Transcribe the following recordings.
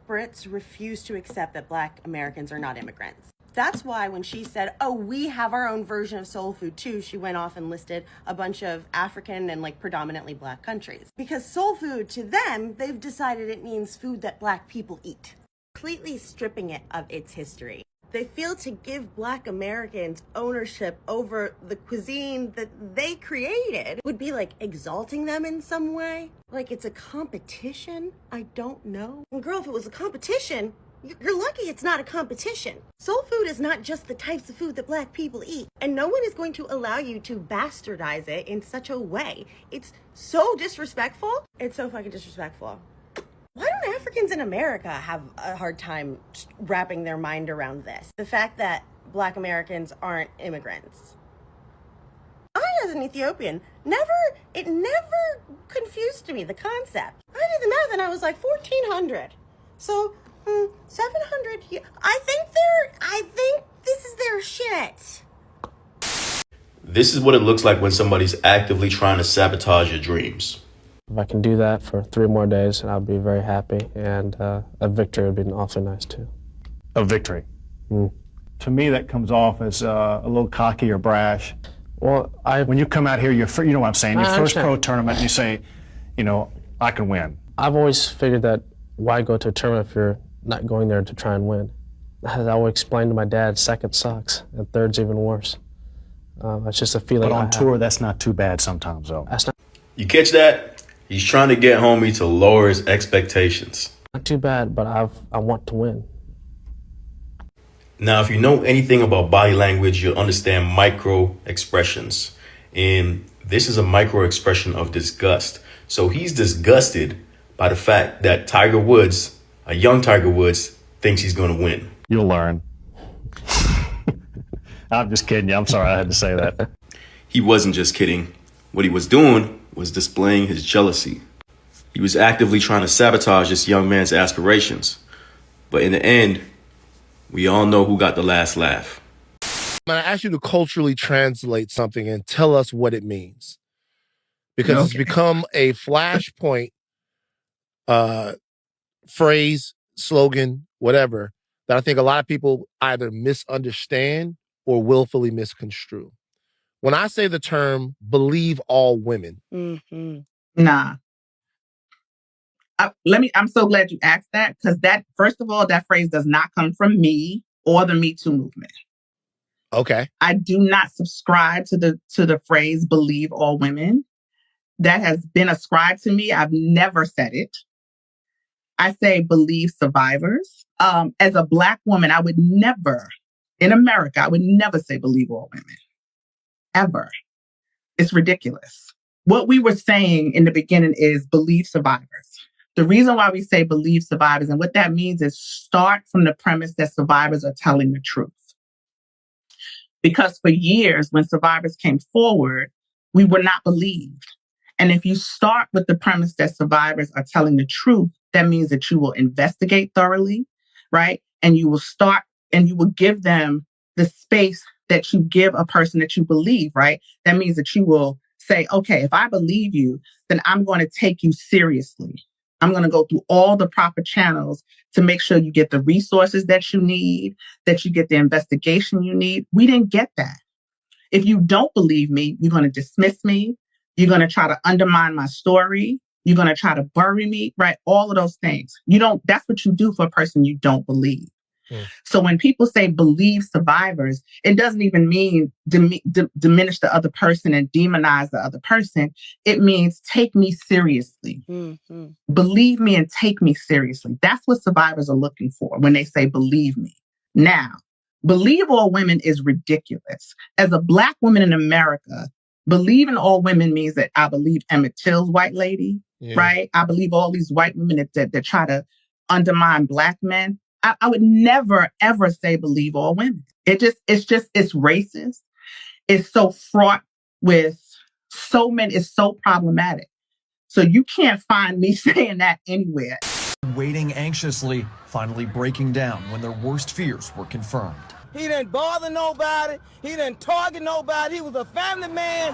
Brits refuse to accept that Black Americans are not immigrants. That's why when she said, oh, we have our own version of soul food too, she went off and listed a bunch of African and like predominantly Black countries. Because soul food, to them, they've decided it means food that Black people eat, completely stripping it of its history. They feel to give Black Americans ownership over the cuisine that they created would be like exalting them in some way. Like it's a competition? I don't know. And girl, if it was a competition, you're lucky it's not a competition. Soul food is not just the types of food that Black people eat. And no one is going to allow you to bastardize it in such a way. It's so disrespectful. It's so fucking disrespectful. Why don't Africans in America have a hard time wrapping their mind around this? The fact that Black Americans aren't immigrants. I, as an Ethiopian, it never confused me, the concept. I did the math and I was like 1,400. So, 700, I think this is their shit. This is what it looks like when somebody's actively trying to sabotage your dreams. If I can do that for 3 more days, I'll be very happy, and a victory would be awfully nice too. A victory? To me, that comes off as a little cocky or brash. Well, when you come out here, you know what I'm saying, your first pro tournament, you say, you know, I can win. I've always figured that why go to a tournament if you're not going there to try and win? As I would explain to my dad, second sucks, and third's even worse. It's just a feeling. But on tour, that's not too bad sometimes, though. You catch that? He's trying to get homie to lower his expectations. Not too bad, but I want to win. Now, if you know anything about body language, you'll understand micro expressions. And this is a micro expression of disgust. So he's disgusted by the fact that Tiger Woods, a young Tiger Woods, thinks he's going to win. You'll learn. I'm just kidding you. I'm sorry I had to say that. He wasn't just kidding. What he was doing was displaying his jealousy. He was actively trying to sabotage this young man's aspirations. But in the end, we all know who got the last laugh. I'm going to ask you to culturally translate something and tell us what it means. Because it's become a flashpoint phrase, slogan, whatever, that I think a lot of people either misunderstand or willfully misconstrue. When I say the term believe all women. Nah. I'm so glad you asked that, because that, first of all, that phrase does not come from me or the Me Too movement. Okay. I do not subscribe to the phrase believe all women. That has been ascribed to me. I've never said it. I say believe survivors. As a Black woman, I would never, in America, I would never say believe all women. Ever. It's ridiculous. What we were saying in the beginning is believe survivors. The reason why we say believe survivors, and what that means is start from the premise that survivors are telling the truth. Because for years, when survivors came forward, we were not believed. And if you start with the premise that survivors are telling the truth, that means that you will investigate thoroughly, right? And you will start and you will give them the space that you give a person that you believe, right? That means that you will say, okay, if I believe you, then I'm going to take you seriously. I'm going to go through all the proper channels to make sure you get the resources that you need, that you get the investigation you need. We didn't get that. If you don't believe me, you're going to dismiss me. You're going to try to undermine my story. You're going to try to bury me, right? All of those things. That's what you do for a person you don't believe. So when people say believe survivors, it doesn't even mean diminish the other person and demonize the other person. It means take me seriously. Believe me and take me seriously. That's what survivors are looking for when they say believe me. Now, believe all women is ridiculous. As a Black woman in America, believing all women means that I believe Emmett Till's white lady, right? I believe all these white women that try to undermine Black men. I would never, ever say believe all women. It's racist. It's so fraught with so many, it's so problematic. So you can't find me saying that anywhere. Waiting anxiously, finally breaking down when their worst fears were confirmed. He didn't bother nobody. He didn't target nobody. He was a family man.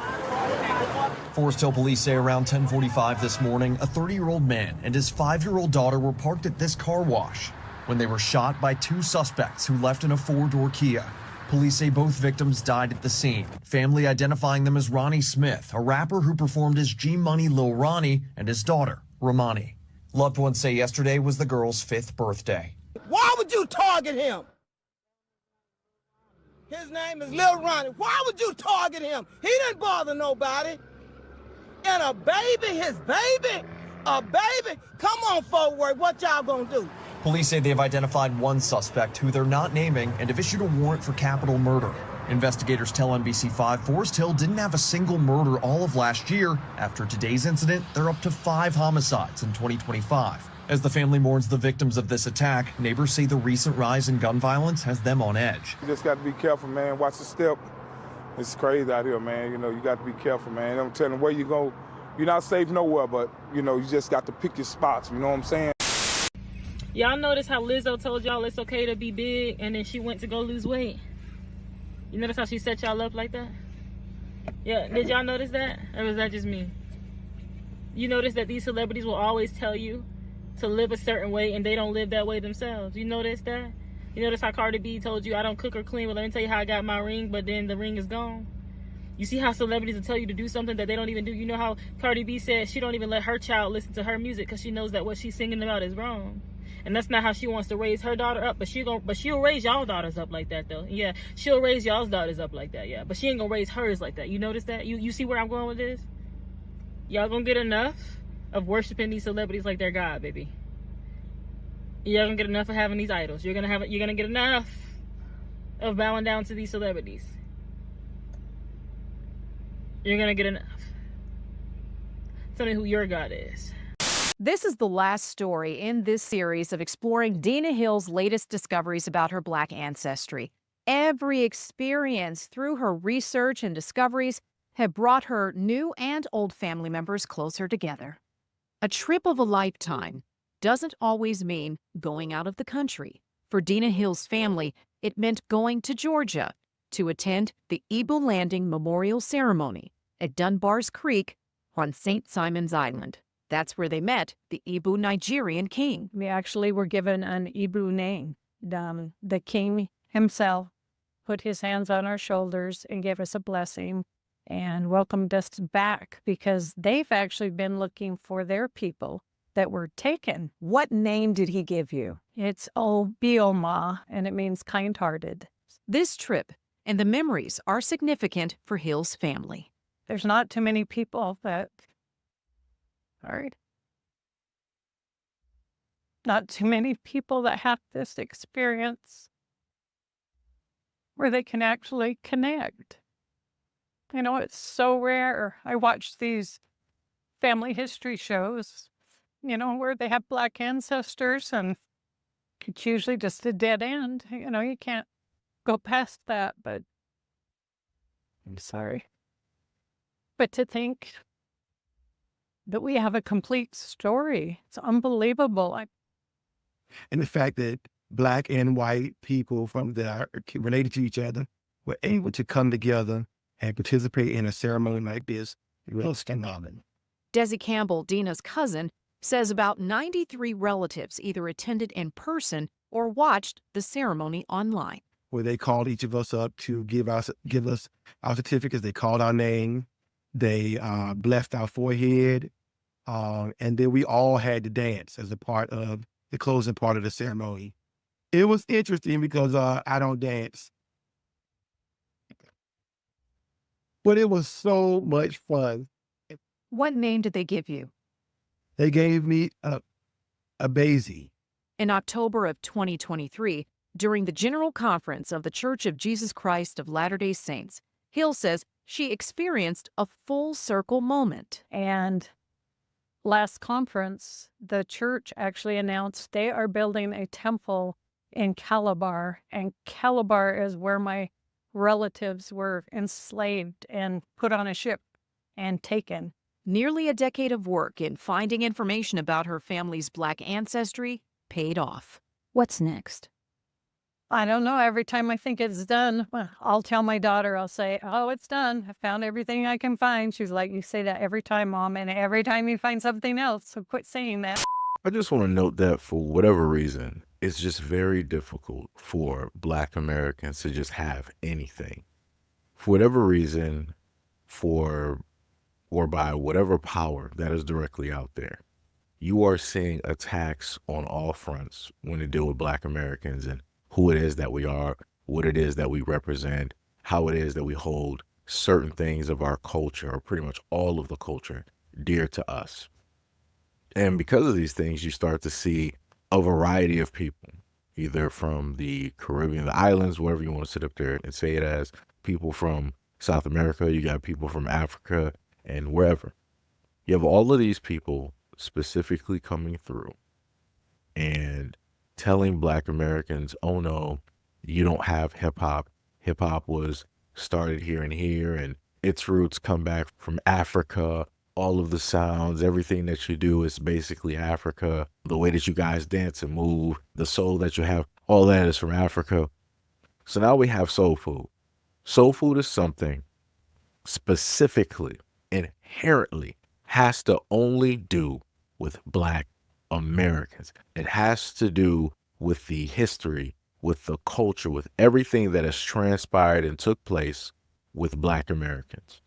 Forest Hill police say around 10:45 this morning, a 30-year-old man and his 5-year-old daughter were parked at this car wash when they were shot by 2 suspects who left in a 4-door Kia. Police say both victims died at the scene, family identifying them as Ronnie Smith, a rapper who performed as G-Money Lil Ronnie, and his daughter, Romani. Loved ones say yesterday was the girl's 5th birthday. Why would you target him? His name is Lil Ronnie. Why would you target him? He didn't bother nobody. And a baby, his baby, a baby? Come on, forward. What y'all gonna do? Police say they have identified one suspect who they're not naming and have issued a warrant for capital murder. Investigators tell NBC5 Forest Hill didn't have a single murder all of last year. After today's incident, they're up to 5 homicides in 2025. As the family mourns the victims of this attack, neighbors say the recent rise in gun violence has them on edge. You just got to be careful, man. Watch the step. It's crazy out here, man. You know, you got to be careful, man. I'm telling you where you go. You're not safe nowhere, but, you know, you just got to pick your spots. You know what I'm saying? Y'all notice how Lizzo told y'all it's okay to be big and then she went to go lose weight? You notice how she set y'all up like that? Yeah, did y'all notice that? Or was that just me? You notice that these celebrities will always tell you to live a certain way and they don't live that way themselves. You notice that? You notice how Cardi B told you, I don't cook or clean, but let me tell you how I got my ring, but then the ring is gone? You see how celebrities will tell you to do something that they don't even do? You know how Cardi B said she don't even let her child listen to her music because she knows that what she's singing about is wrong. And that's not how she wants to raise her daughter up, but she'll raise y'all daughters up like that though. Yeah, she'll raise y'all's daughters up like that, yeah. But she ain't gonna raise hers like that. You notice that? You see where I'm going with this? Y'all gonna get enough of worshiping these celebrities like they're God, baby. You're gonna get enough of having these idols. You're gonna get enough of bowing down to these celebrities. You're gonna get enough. Tell me who your God is. This is the last story in this series of exploring Dina Hill's latest discoveries about her Black ancestry. Every experience through her research and discoveries have brought her new and old family members closer together. A trip of a lifetime doesn't always mean going out of the country. For Dina Hill's family, it meant going to Georgia to attend the Igbo Landing Memorial Ceremony at Dunbar's Creek on St. Simon's Island. That's where they met the Igbo Nigerian king. We actually were given an Igbo name. The king himself put his hands on our shoulders and gave us a blessing and welcomed us back because they've actually been looking for their people that were taken. What name did he give you? It's Obioma, and it means kind-hearted. This trip and the memories are significant for Hill's family. There's not too many people that... Not too many people that have this experience where they can actually connect. You know, it's so rare. I watch these family history shows, you know, where they have Black ancestors and it's usually just a dead end. You know, you can't go past that, but I'm sorry. But to think that we have a complete story, it's unbelievable. And the fact that Black and white people related to each other were able to come together and participate in a ceremony like this is phenomenal. Desi Campbell, Dina's cousin, says about 93 relatives either attended in person or watched the ceremony online. Where they called each of us up to give us our certificates. They called our name. They blessed our forehead. And then we all had to dance as a part of the closing part of the ceremony. It was interesting because I don't dance. But it was so much fun. What name did they give you? They gave me a Basie. In October of 2023, during the General Conference of the Church of Jesus Christ of Latter-day Saints, Hill says she experienced a full circle moment. And last conference, the church actually announced they are building a temple in Calabar, and Calabar is where my relatives were enslaved and put on a ship and taken. Nearly a decade of work in finding information about her family's Black ancestry paid off. What's next? I don't know. Every time I think it's done, well, I'll tell my daughter, I'll say, oh, it's done. I found everything I can find. She's like, you say that every time, Mom, and every time you find something else. So quit saying that. I just want to note that for whatever reason, it's just very difficult for Black Americans to just have anything. For whatever reason, for or by whatever power that is directly out there, you are seeing attacks on all fronts when you deal with Black Americans and who it is that we are, what it is that we represent, how it is that we hold certain things of our culture, or pretty much all of the culture, dear to us. And because of these things, you start to see a variety of people, either from the Caribbean, the islands, whatever you want to sit up there and say it as, people from South America, you got people from Africa, and wherever. You have all of these people specifically coming through and telling Black Americans, oh no, you don't have hip hop. Hip hop was started here and here, and its roots come back from Africa. All of the sounds, everything that you do is basically Africa. The way that you guys dance and move, the soul that you have, all that is from Africa. So now we have soul food. Soul food is something specifically, inherently, has to only do with Black Americans. It has to do with the history, with the culture, with everything that has transpired and took place with Black Americans.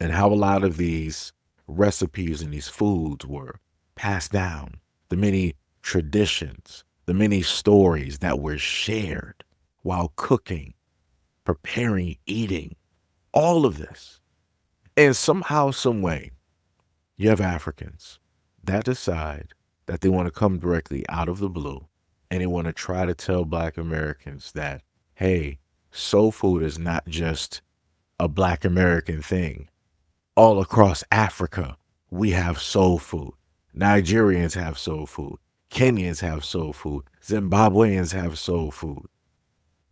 And how a lot of these recipes and these foods were passed down, the many traditions, the many stories that were shared while cooking, preparing, eating, all of this. And somehow, some way, you have Africans that decide that they want to come directly out of the blue and they want to try to tell Black Americans that, hey, soul food is not just a Black American thing. All across Africa, we have soul food. Nigerians have soul food. Kenyans have soul food. Zimbabweans have soul food.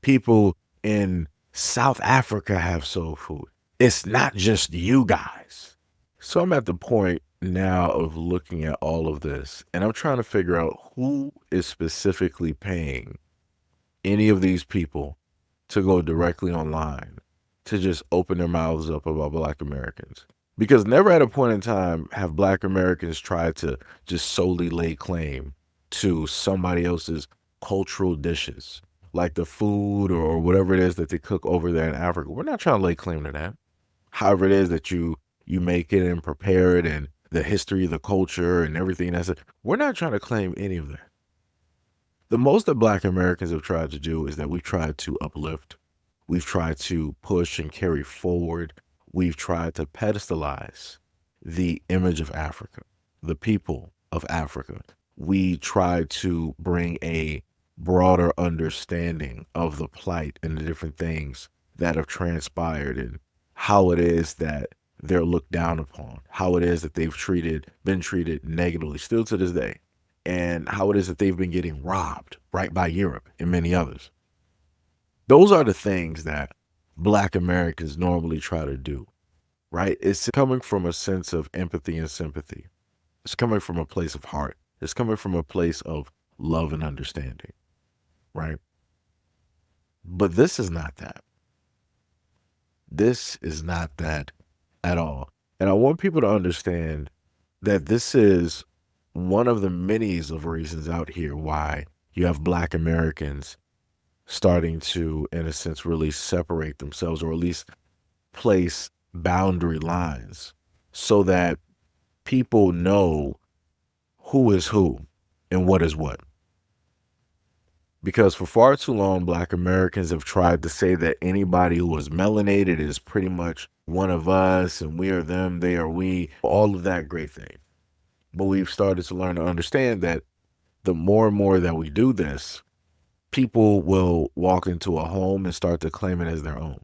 People in South Africa have soul food. It's not just you guys. So I'm at the point now of looking at all of this, and I'm trying to figure out who is specifically paying any of these people to go directly online to just open their mouths up about Black Americans. Because never at a point in time have Black Americans tried to just solely lay claim to somebody else's cultural dishes, like the food or whatever it is that they cook over there in Africa. We're not trying to lay claim to that. However it is that you make it and prepare it, and the history, the culture, and everything that's it. We're not trying to claim any of that. The most that Black Americans have tried to do is that we've tried to uplift. We've tried to push and carry forward. We've tried to pedestalize the image of Africa, the people of Africa. We tried to bring a broader understanding of the plight and the different things that have transpired and how it is that they're looked down upon, how it is that they've been treated negatively still to this day, and how it is that they've been getting robbed right by Europe and many others. Those are the things that Black Americans normally try to do, right? It's coming from a sense of empathy and sympathy. It's coming from a place of heart. It's coming from a place of love and understanding, right? But this is not that. This is not that at all. And I want people to understand that this is one of the many of reasons out here why you have Black Americans starting to, in a sense, really separate themselves, or at least place boundary lines so that people know who is who and what is what. Because for far too long, Black Americans have tried to say that anybody who is melanated is pretty much one of us, and we are them, they are we, all of that great thing. But we've started to learn to understand that the more and more that we do this, people will walk into a home and start to claim it as their own.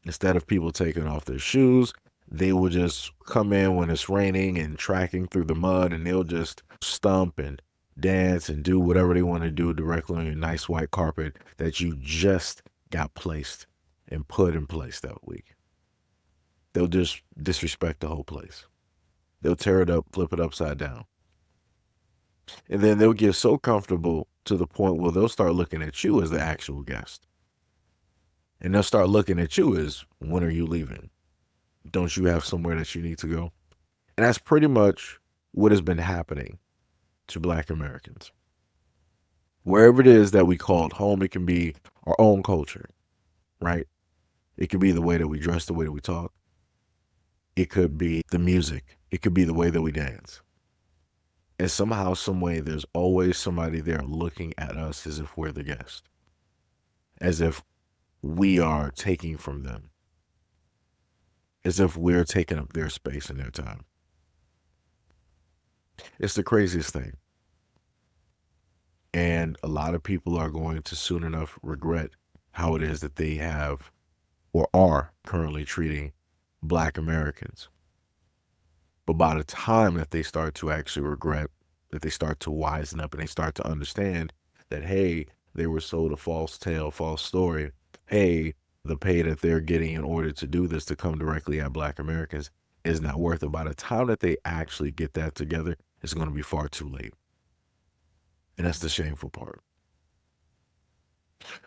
Instead of people taking off their shoes, they will just come in when it's raining and tracking through the mud, and they'll just stomp and dance and do whatever they want to do directly on your nice white carpet that you just got placed and put in place that week. They'll just disrespect the whole place. They'll tear it up, flip it upside down. And then they'll get so comfortable to the point where they'll start looking at you as the actual guest. And they'll start looking at you as, when are you leaving? Don't you have somewhere that you need to go? And that's pretty much what has been happening to Black Americans. Wherever it is that we call it home, it can be our own culture, right? It could be the way that we dress, the way that we talk. It could be the music. It could be the way that we dance. And somehow, some way, there's always somebody there looking at us as if we're the guest, as if we are taking from them, as if we're taking up their space and their time. It's the craziest thing. And a lot of people are going to soon enough regret how it is that they have or are currently treating Black Americans. But by the time that they start to actually regret, that they start to wisen up and they start to understand that, hey, they were sold a false tale, false story. Hey, the pay that they're getting in order to do this, to come directly at Black Americans, is not worth it. By the time that they actually get that together, it's going to be far too late. And that's the shameful part.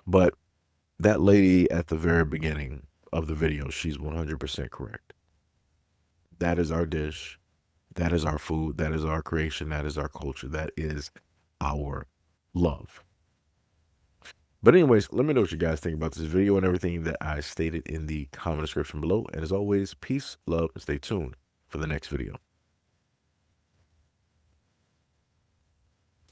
But that lady at the very beginning of the video, she's 100% correct. That is our dish. That is our food. That is our creation. That is our culture. That is our love. But anyways, let me know what you guys think about this video and everything that I stated in the comment description below. And as always, peace, love, and stay tuned for the next video.